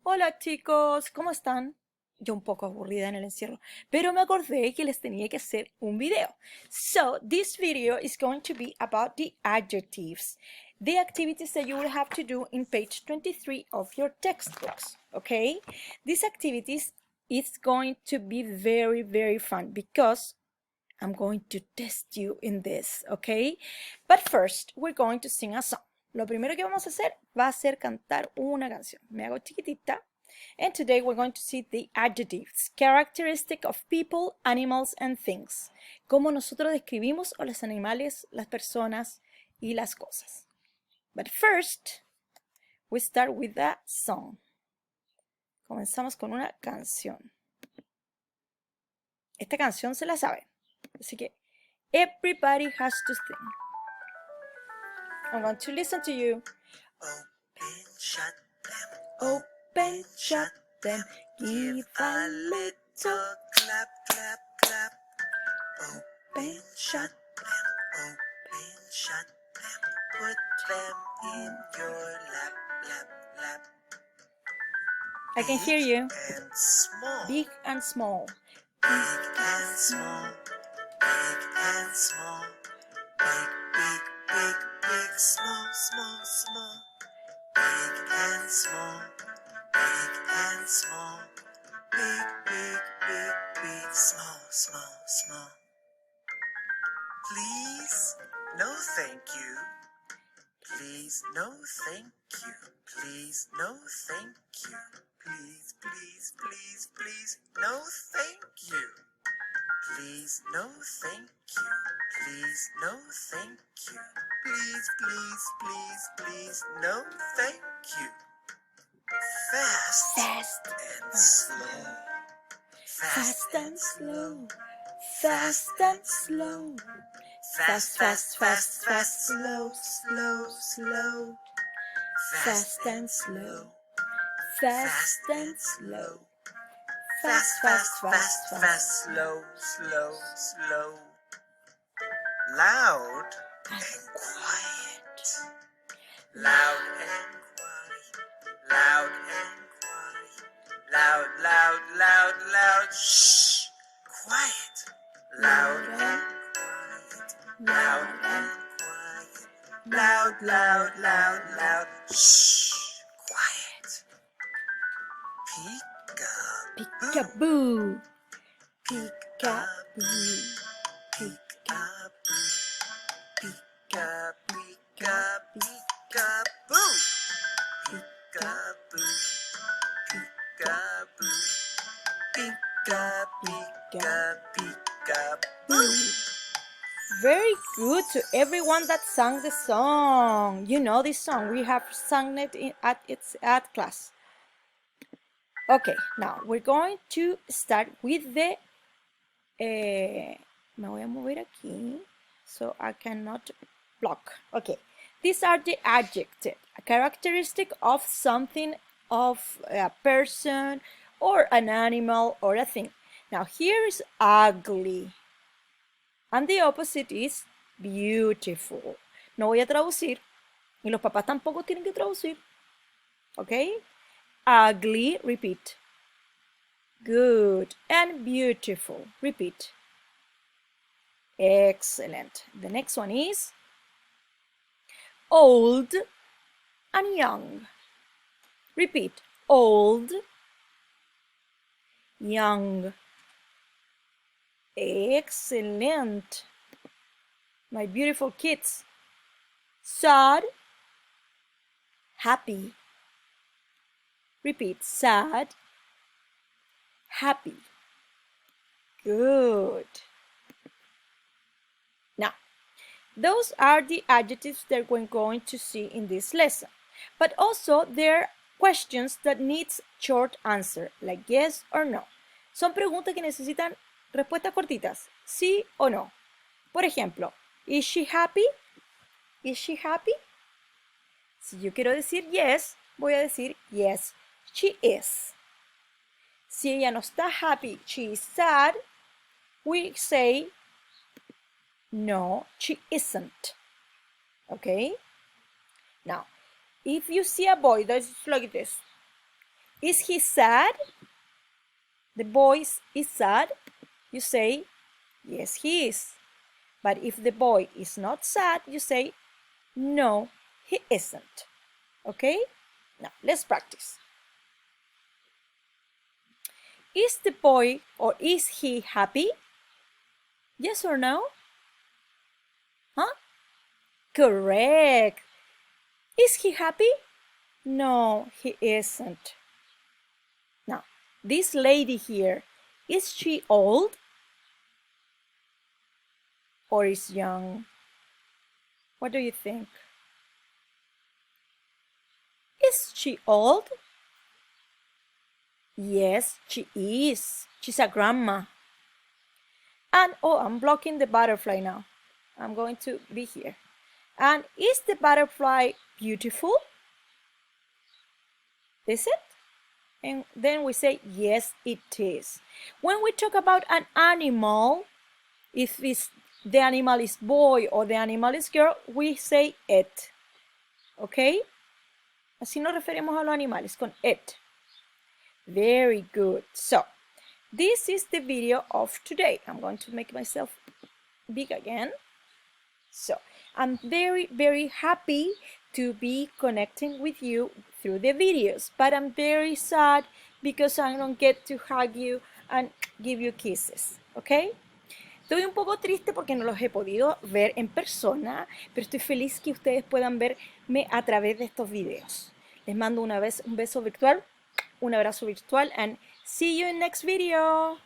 Hola chicos, ¿cómo están? Yo un poco aburrida en el encierro, pero me acordé que les tenía que hacer un video. So, this video is going to be about the adjectives, the activities that you will have to do in page 23 of your textbooks, okay? These activities is going to be very fun because I'm going to test you in this, okay? But first, we're going to sing a song. Lo primero que vamos a hacer va a ser cantar una canción. Me hago chiquitita. And today we're going to see the adjectives, characteristic of people, animals, and things. Cómo nosotros describimos a los animales, las personas y las cosas. But first, we start with a song. Comenzamos con una canción. Esta canción se la saben. Así que everybody has to sing. I'm going to listen to you. Open, shut them. Open, shut them, give a little clap, clap, clap. Open, shut them. Open, shut them. Put them in your lap, lap, lap. I can hear you. And small. Big and small. Big and small. Big and small. Big, big, big, big, small, small, small. Big and small. Big and small. Big, big, big, big, small, small, small. Please, no thank you. Please, no thank you. Please, no thank you. Please, please, please, please, no thank you. Please, no thank you. Please, no thank you. Please, please, please, please, no thank you. Fast and slow. Fast and slow. Fast and slow. Fast, fast, fast, fast, slow, slow, slow. Fast and slow. Fast and slow. Fast, fast, fast, fast. slow, slow, slow. Loud and quiet. Loud and quiet. Loud and quiet. Loud, loud, loud, loud. Shh. Quiet. Loud and quiet. Loud and quiet. Loud, loud, loud, loud. Shh. Quiet. Peekaboo. Peekaboo. Peekaboo. Peeka, peeka, peekaboo. Peekaboo. Peekaboo. Peeka, peeka, peekaboo. Very good to everyone that sang the song. You know this song. We have sung it at class. Okay, now we're going to start with the me voy a mover aquí so I cannot block. Okay, these are the adjectives, a characteristic of something, of a person or an animal or a thing. Now here is ugly and the opposite is beautiful. No voy a traducir y los papás tampoco tienen que traducir. Okay, ugly, repeat. Good and beautiful, repeat. Excellent. The next one is old and young. Repeat. Old, young. Excellent. My beautiful kids. Sad, happy. Repeat. Sad, happy. Good. Now, those are the adjectives that we're going to see in this lesson. But also there are questions that needs short answer, like yes or no. Son preguntas que necesitan respuestas cortitas, sí o no. Por ejemplo, is she happy? Is she happy? Si yo quiero decir yes, voy a decir yes, she is. Si ella no está happy, she is sad, we say no, she isn't. Okay? Now, if you see a boy that's like this, Is he sad? The boy is sad. You say, yes, he is. But if the boy is not sad, you say, no, he isn't. Okay? Now, let's practice. Is the boy or is he happy? Yes or no? Huh? Correct. Is he happy? No, he isn't. Now, this lady here, is she old or is young? What do you think? Is she old? Yes, she is. She's a grandma. And oh, I'm blocking the butterfly now. I'm going to be here. And is the butterfly beautiful? Is it? And then we say, yes, it is. When we talk about an animal, if the animal is boy or the animal is girl, we say it. Okay? Así nos referimos a los animales, con it. Very good. So, this is the video of today. I'm going to make myself big again. So, I'm very, very happy to be connecting with you through the videos, but I'm very sad because I don't get to hug you and give you kisses, okay? Estoy un poco triste porque no los he podido ver en persona, pero estoy feliz que ustedes puedan verme a través de estos videos. Les mando un beso virtual, un abrazo virtual, and see you in next video.